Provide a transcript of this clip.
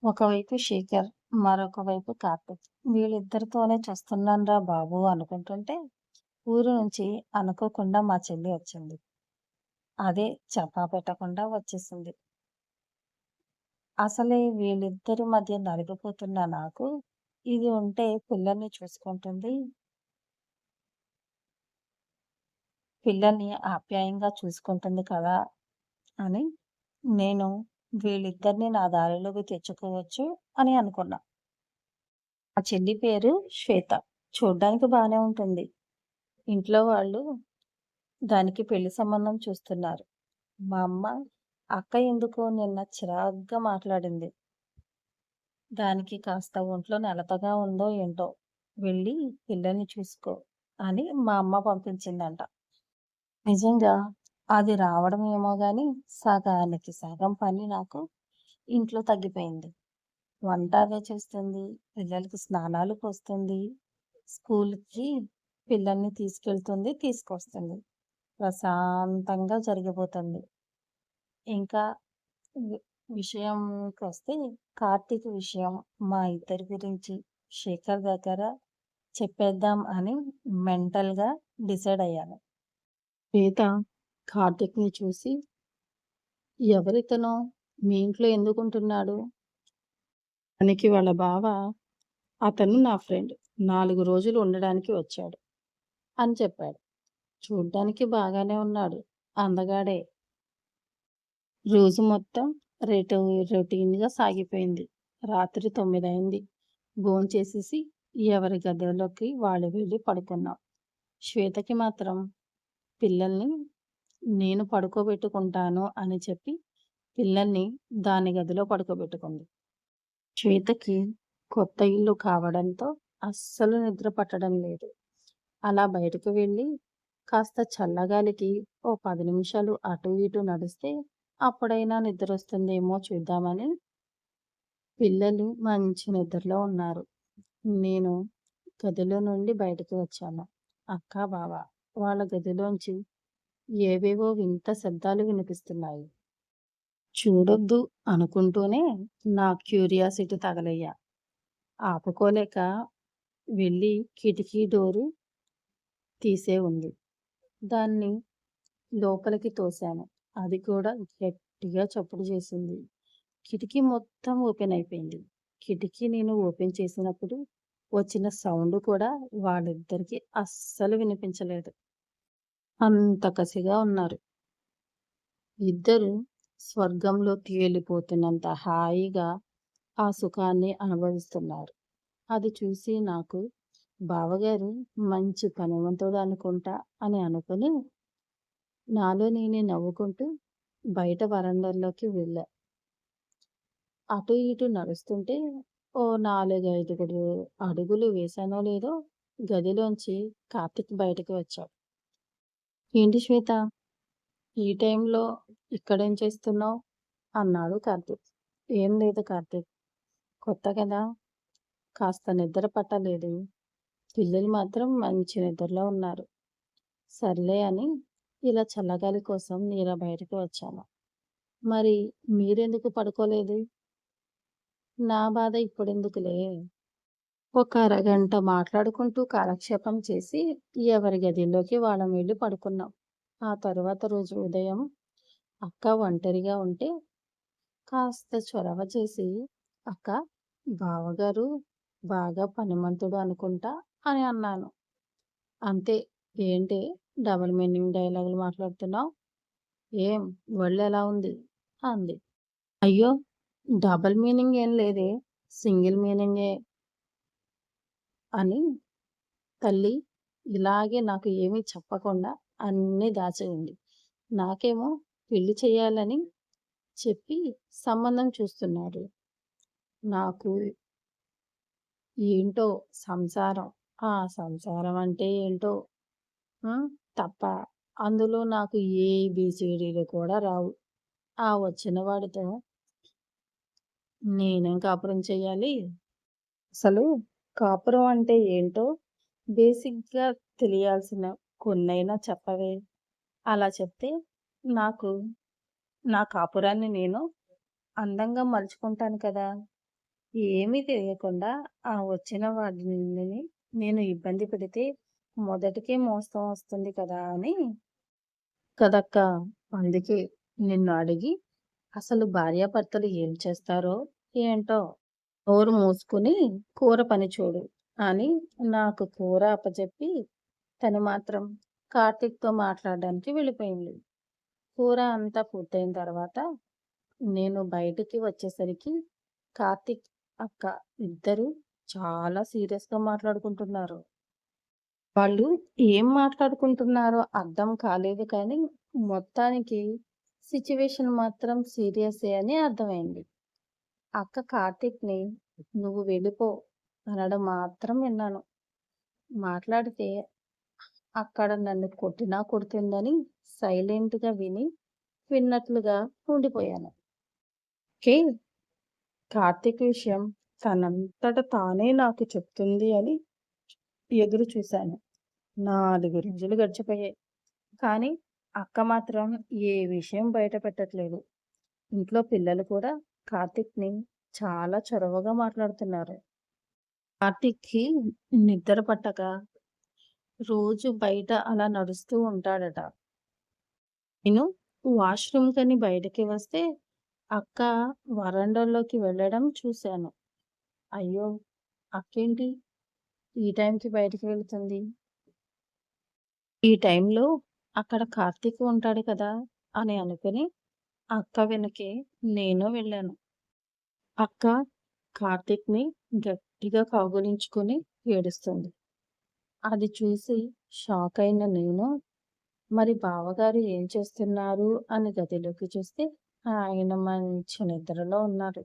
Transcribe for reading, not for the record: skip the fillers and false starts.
ఒకవైపు శేఖర్, మరొక వైపు కార్తీక్. వీళ్ళిద్దరితోనే చస్తున్నానురా బాబు అనుకుంటుంటే, ఊరు నుంచి అనుకోకుండా మా చెల్లి వచ్చింది. అదే చెప్పా పెట్టకుండా వచ్చేసింది. అసలే వీళ్ళిద్దరి మధ్య నలిగిపోతున్న నాకు, ఇది ఉంటే పిల్లల్ని చూసుకుంటుంది, పిల్లల్ని ఆప్యాయంగా చూసుకుంటుంది కదా అని నేను వీళ్ళిద్దరిని నా దారిలోకి తెచ్చుకోవచ్చు అని అనుకున్నా. ఆ చెల్లి పేరు శ్వేత. చూడ్డానికి బానే ఉంటుంది. ఇంట్లో వాళ్ళు దానికి పెళ్లి సంబంధం చూస్తున్నారు. మా అమ్మ, అక్క ఎందుకో నిన్న చిరాగ్గా మాట్లాడింది. దానికి కాస్త ఒంట్లో నెలతగా ఉందో ఏంటో, వెళ్ళి పిల్లల్ని చూసుకో అని మా అమ్మ పంపించిందంట. నిజంగా అది రావడం ఏమో గాని సగానికి సగం పని నాకు ఇంట్లో తగ్గిపోయింది. వంట అవే చేస్తుంది, పిల్లలకి స్నానాలు పోస్తుంది, స్కూల్‌కి పిల్లల్ని తీసుకెళ్తుంది, తీసుకొస్తుంది. ప్రశాంతంగా జరిగిపోతుంది. ఇంకా వి విషయంకొస్తే కార్తీక్ విషయం మా ఇద్దరి గురించి శేఖర్ దగ్గర చెప్పేద్దాం అని మెంటల్‌గా డిసైడ్ అయ్యాను. శ్వేత కార్తీక్‌ని చూసి, ఎవరితను? మీ ఇంట్లో ఎందుకుంటున్నాడు? తనకి వాళ్ళ బావ, అతను నా ఫ్రెండ్. 4 రోజులు ఉండడానికి వచ్చాడు అని చెప్పాడు. చూడ్డానికి బాగానే ఉన్నాడు. అందగాడే. రోజు మొత్తం రొటీన్‌గా సాగిపోయింది. రాత్రి 9 అయింది. భోంచేసేసి ఎవరి గదిలోకి వాళ్ళు వెళ్ళి పడుకున్నాం. శ్వేతకి మాత్రం పిల్లల్ని నేను పడుకోబెట్టుకుంటాను అని చెప్పి పిల్లల్ని దాని గదిలో పడుకోబెట్టుకుంది. శ్వేతకి కొత్త ఇల్లు కావడంతో అస్సలు నిద్ర పట్టడం లేదు. అలా బయటకు వెళ్ళి కాస్త చల్లగాలికి ఓ 10 నిమిషాలు అటు ఇటు నడిస్తే అప్పుడైనా నిద్రొస్తుందేమో చూద్దామని పిల్లలు మంచి నిద్రలో ఉన్నారు. నేను గదిలో నుండి బయటకు వచ్చాను. అక్క, బావ వాళ్ళ గదిలోంచి ఏవేవో వింత శబ్దాలు వినిపిస్తున్నాయి. చూడొద్దు అనుకుంటూనే నా క్యూరియాసిటీ తగలయ్యా. ఆపుకోలేక వెళ్ళి కిటికీ డోరు తీసే ఉంది. దాన్ని లోపలికి తోశాను. అది కూడా గట్టిగా చప్పుడు చేసింది. కిటికీ మొత్తం ఓపెన్ అయిపోయింది. కిటికీ నేను ఓపెన్ చేసినప్పుడు వచ్చిన సౌండ్ కూడా వాళ్ళిద్దరికీ అస్సలు వినిపించలేదు. అంత కసిగా ఉన్నారు. ఇద్దరు స్వర్గంలో తేలిపోతున్నంత హాయిగా ఆ సుఖాన్ని అనుభవిస్తున్నారు. అది చూసి నాకు బావగారు మంచి పనివంతుడు అనుకుంటా అని అనుకుని నాలో నేనే నవ్వుకుంటూ బయట వరండాలోకి వెళ్ళా. అటు ఇటు నడుస్తుంటే ఓ 4, 5 అడుగులు వేశానో లేదో గదిలోంచి కార్తీక్ బయటకు వచ్చాడు. ఏంటి శ్వేత, ఈ టైంలో ఇక్కడేం చేస్తున్నావు అన్నాడు కార్తీక్. ఏం లేదు కార్తీక్, కొత్త కదా, కాస్త నిద్ర పట్టలేదు. పిల్లలు మాత్రం మంచి నిద్రలో ఉన్నారు. సర్లే అని ఇలా చల్లగాలి కోసం ఇలా బయటకు వచ్చాను. మరి మీరెందుకు పడుకోలేదు? నా బాధ ఇప్పుడెందుకులే. ఒక అరగంట మాట్లాడుకుంటూ కాలక్షేపం చేసి ఎవరి గదిలోకి వాళ్ళం వెళ్ళి పడుకున్నాం. ఆ తరువాత రోజు ఉదయం అక్క ఒంటరిగా ఉంటే కాస్త చొరవ చేసి, అక్క, బావగారు బాగా పనిమంతుడు అనుకుంటా అని అన్నాను. అంతే. ఏంటి డబుల్ మీనింగ్ డైలాగులు మాట్లాడుతున్నావు? ఏం ఒళ్ళెలా ఉంది అంది. అయ్యో, డబుల్ మీనింగ్ ఏం లేదే, సింగిల్ మీనింగే అని తల్లి ఇలాగే నాకు ఏమీ చెప్పకుండా అన్నీ దాచి ఉంది. నాకేమో పెళ్లి చేయాలని చెప్పి సంబంధం చూస్తున్నాడు. నాకు ఏంటో సంసారం, ఆ సంసారం అంటే ఏంటో తప్ప అందులో నాకు ఏబీసీడీలు కూడా రావు. ఆ వచ్చిన వాడితో నేనేం కాపురం చెయ్యాలి? అసలు కాపురం అంటే ఏంటో బేసిక్‌గా తెలియాల్సిన కొన్నైనా చెప్పవే. అలా చెప్తే నాకు నా కాపురాన్ని నేను అందంగా మలుచుకుంటాను కదా! ఏమీ తెలియకుండా ఆ వచ్చిన వాడిని నేను ఇబ్బంది పెడితే మొదటికే మోసం వస్తుంది కదా అని కదక్కా! అందుకే నిన్ను అడిగి అసలు భార్యాభర్తలు ఏం చేస్తారో ఏంటో? నోరు మూసుకుని కూర పని చూడు అని నాకు కూర అప్పచెప్పి తను మాత్రం కార్తీక్‌తో మాట్లాడడానికి వెళ్ళిపోయింది. కూర అంతా పూర్తయిన తర్వాత నేను బయటికి వచ్చేసరికి కార్తీక్, అక్క ఇద్దరూ చాలా సీరియస్‌గా మాట్లాడుకుంటున్నారు. వాళ్ళు ఏం మాట్లాడుకుంటున్నారో అర్థం కాలేదు కానీ, మొత్తానికి సిట్యుయేషన్ మాత్రం సీరియసే అని అర్థమైంది. అక్క కార్తీక్‌ని "నువ్వు వెళ్ళిపో" అనడం మాత్రం విన్నాను. మాట్లాడితే అక్కడ నన్ను కొట్టినా కొడుతుందని సైలెంట్‌గా విన్నట్లుగా ఉండిపోయాను. ఓకే. కార్తీక్ విషయం తనంతట తానే నాకు చెప్తుంది అని ఎదురు చూశాను. 4 రోజులు గడిచిపోయాయి. కానీ అక్క మాత్రం ఏ విషయం బయట పెట్టట్లేదు. ఇంట్లో పిల్లలు కూడా కార్తీక్‌ని చాలా చొరవగా మాట్లాడుతున్నారు. కార్తీక్‌కి నిద్ర పట్టక రోజు బయట అలా నడుస్తూ ఉంటాడట. నేను వాష్‌రూమ్‌కని బయటకి వస్తే అక్క వరండాలోకి వెళ్ళడం చూశాను. అయ్యో! అక్కేంటి ఈ టైంకి బయటికి వెళ్తుంది? ఈ టైంలో అక్కడ కార్తీక్ ఉంటాడు కదా! అని అనుకుని అక్క వెనకే నేను వెళ్ళాను. అక్క కార్తీక్‌ని గట్టిగా కౌగిలించుకొని ఏడుస్తుంది. అది చూసి షాకయిన నేను, మరి బావగారు ఏం చేస్తున్నారు అని గదిలోకి చూస్తే ఆయన మంచి నిద్రలో ఉన్నారు.